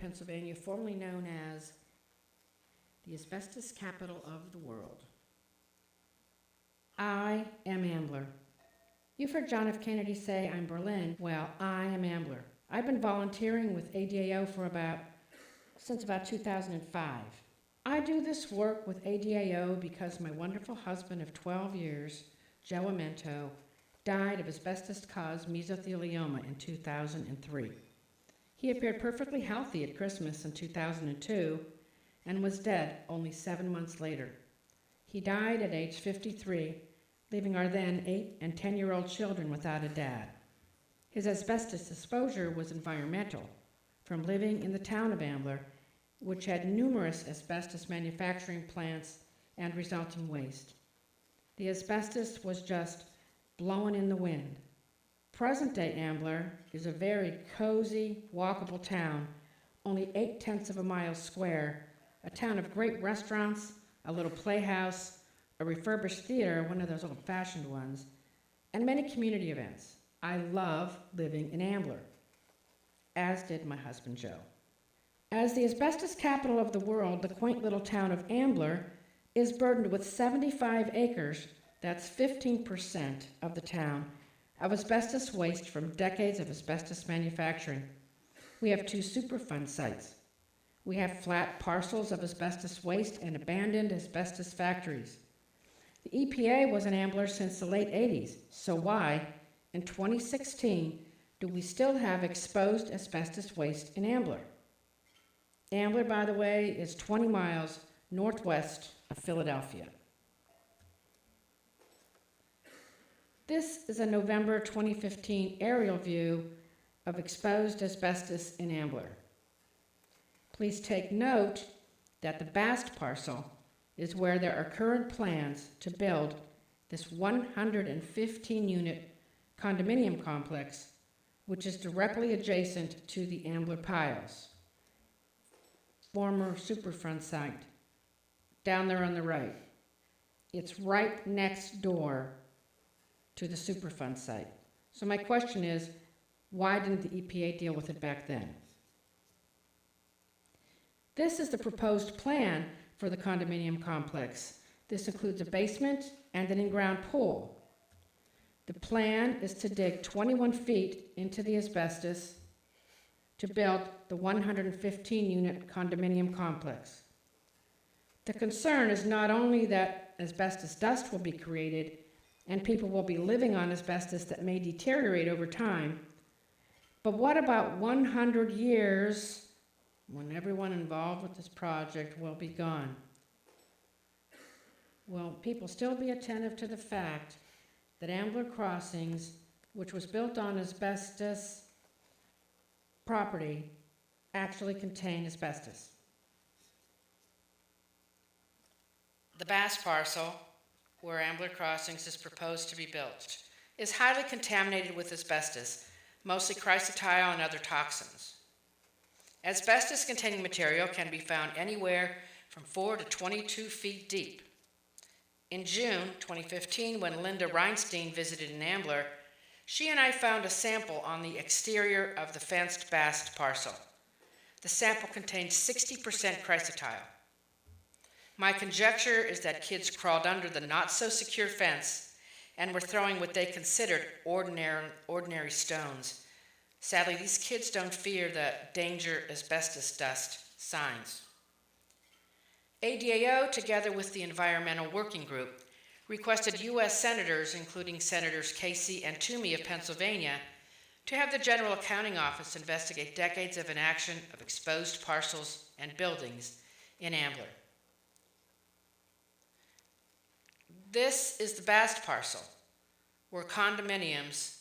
Pennsylvania, formerly known as the asbestos capital of the world. I am Ambler. You've heard John F. Kennedy say, I'm Berlin. Well, I am Ambler. I've been volunteering with ADAO since about 2005. I do this work with ADAO because my wonderful husband of 12 years, Joe Amento, died of asbestos-caused mesothelioma in 2003. He appeared perfectly healthy at Christmas in 2002 and was dead only 7 months later. He died at age 53, leaving our then 8- and 10-year-old children without a dad. His asbestos exposure was environmental, from living in the town of Ambler, which had numerous asbestos manufacturing plants and resulting waste. The asbestos was just blowing in the wind. Present-day Ambler is a very cozy, walkable town, only 0.8 of a mile square, a town of great restaurants, a little playhouse, a refurbished theater, one of those old-fashioned ones, and many community events. I love living in Ambler, as did my husband Joe. As the asbestos capital of the world, the quaint little town of Ambler is burdened with 75 acres, that's 15% of the town, of asbestos waste from decades of asbestos manufacturing. We have 2 Superfund sites. We have flat parcels of asbestos waste and abandoned asbestos factories. The EPA was in Ambler since the late 80s, so why, in 2016, do we still have exposed asbestos waste in Ambler? Ambler, by the way, is 20 miles northwest of Philadelphia. This is a November 2015 aerial view of exposed asbestos in Ambler. Please take note that the Bast parcel is where there are current plans to build this 115-unit condominium complex, which is directly adjacent to the Ambler piles, former Superfund site, down there on the right. It's right next door to the Superfund site. So my question is, why didn't the EPA deal with it back then? This is the proposed plan for the condominium complex. This includes a basement and an in-ground pool. The plan is to dig 21 feet into the asbestos to build the 115-unit condominium complex. The concern is not only that asbestos dust will be created and people will be living on asbestos that may deteriorate over time, but what about 100 years when everyone involved with this project will be gone? Will people still be attentive to the fact that Ambler Crossings, which was built on asbestos property, actually contain asbestos? The Bass parcel, where Ambler Crossings is proposed to be built, is highly contaminated with asbestos, mostly chrysotile and other toxins. Asbestos-containing material can be found anywhere from 4 to 22 feet deep. In June 2015, when Linda Reinstein visited in Ambler, she and I found a sample on the exterior of the fenced Bast parcel. The sample contained 60% chrysotile. My conjecture is that kids crawled under the not-so-secure fence and were throwing what they considered ordinary stones. Sadly, these kids don't fear the danger asbestos dust signs. ADAO, together with the Environmental Working Group, requested U.S. senators, including Senators Casey and Toomey of Pennsylvania, to have the General Accounting Office investigate decades of inaction of exposed parcels and buildings in Ambler. This is the Bast parcel, where condominiums,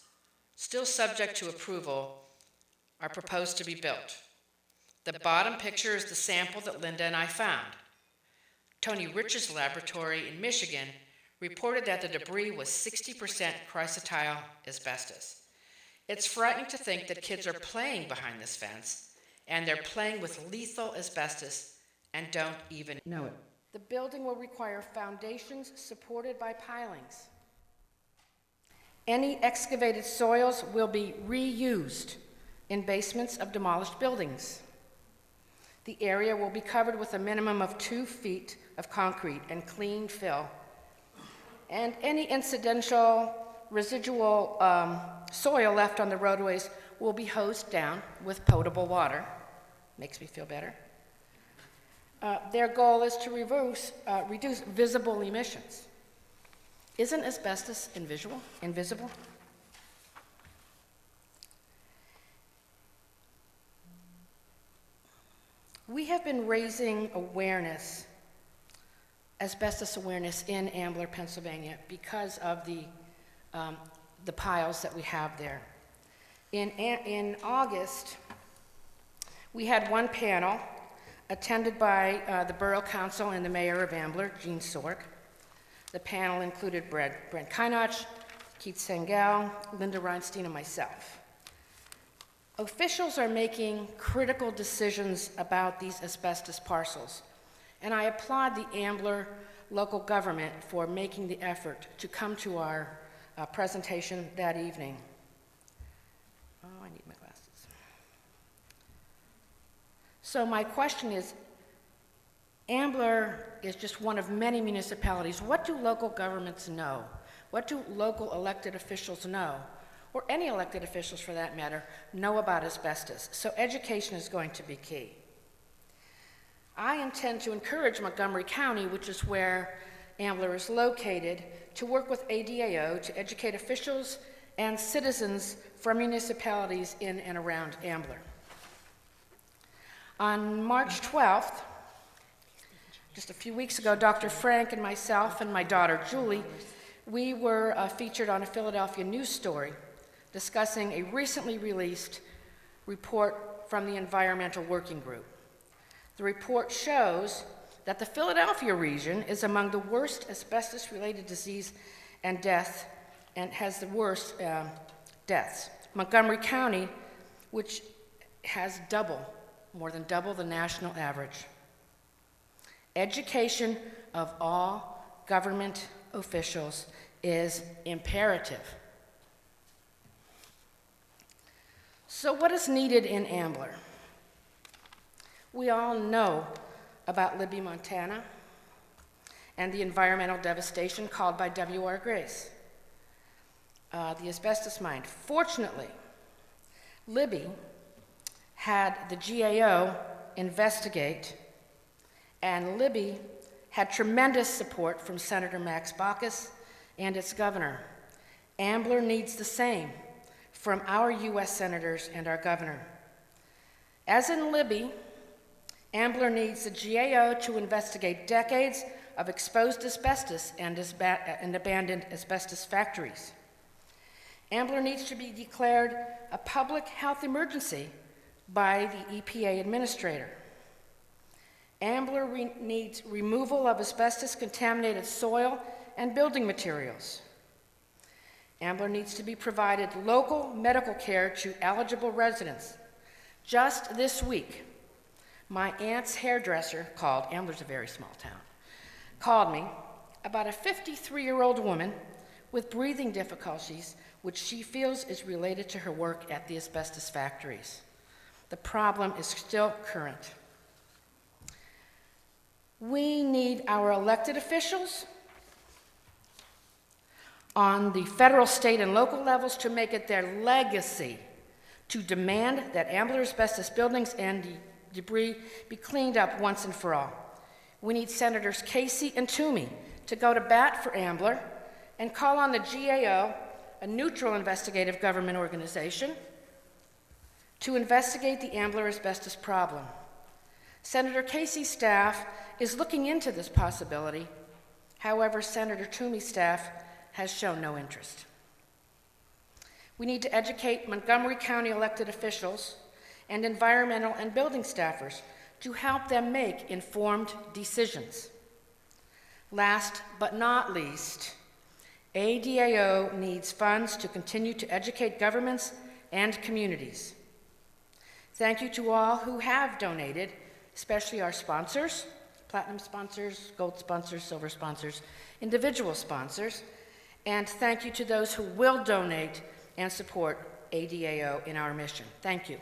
still subject to approval, are proposed to be built. The bottom picture is the sample that Linda and I found. Tony Rich's laboratory in Michigan reported that the debris was 60% chrysotile asbestos. It's frightening to think that kids are playing behind this fence, and they're playing with lethal asbestos and don't even know it. The building will require foundations supported by pilings. Any excavated soils will be reused in basements of demolished buildings. The area will be covered with a minimum of 2 feet of concrete and clean fill. And any incidental residual soil left on the roadways will be hosed down with potable water. Makes me feel better. Their goal is to reduce visible emissions. Isn't asbestos invisible? We have been raising awareness, asbestos awareness in Ambler, Pennsylvania, because of the piles that we have there. In August, we had one panel attended by the Borough Council and the Mayor of Ambler, Gene Sorg. The panel included Brent Kynach, Keith Sengel, Linda Reinstein, and myself. Officials are making critical decisions about these asbestos parcels, and I applaud the Ambler local government for making the effort to come to our presentation that evening. Oh, I need my glasses. So my question is, Ambler is just one of many municipalities. What do local governments know? What do local elected officials know? Or any elected officials for that matter, know about asbestos. So education is going to be key. I intend to encourage Montgomery County, which is where Ambler is located, to work with ADAO to educate officials and citizens from municipalities in and around Ambler. On March 12th, just a few weeks ago, Dr. Frank and myself and my daughter Julie, we were featured on a Philadelphia news story discussing a recently released report from the Environmental Working Group. The report shows that the Philadelphia region is among the worst asbestos-related disease and death, and has the worst deaths. Montgomery County, which has more than double the national average. Education of all government officials is imperative. So what is needed in Ambler? We all know about Libby, Montana, and the environmental devastation caused by W.R. Grace, the asbestos mine. Fortunately, Libby had the GAO investigate, and Libby had tremendous support from Senator Max Baucus and its governor. Ambler needs the same from our U.S. senators and our governor. As in Libby, Ambler needs the GAO to investigate decades of exposed asbestos and abandoned asbestos factories. Ambler needs to be declared a public health emergency by the EPA administrator. Ambler needs removal of asbestos-contaminated soil and building materials. Ambler needs to be provided local medical care to eligible residents. Just this week, my aunt's hairdresser called, Ambler's a very small town, called me about a 53-year-old woman with breathing difficulties, which she feels is related to her work at the asbestos factories. The problem is still current. We need our elected officials on the federal, state, and local levels to make it their legacy to demand that Ambler asbestos buildings and debris be cleaned up once and for all. We need Senators Casey and Toomey to go to bat for Ambler and call on the GAO, a neutral investigative government organization, to investigate the Ambler asbestos problem. Senator Casey's staff is looking into this possibility. However, Senator Toomey's staff has shown no interest. We need to educate Montgomery County elected officials and environmental and building staffers to help them make informed decisions. Last but not least, ADAO needs funds to continue to educate governments and communities. Thank you to all who have donated, especially our sponsors, platinum sponsors, gold sponsors, silver sponsors, individual sponsors, and thank you to those who will donate and support ADAO in our mission. Thank you.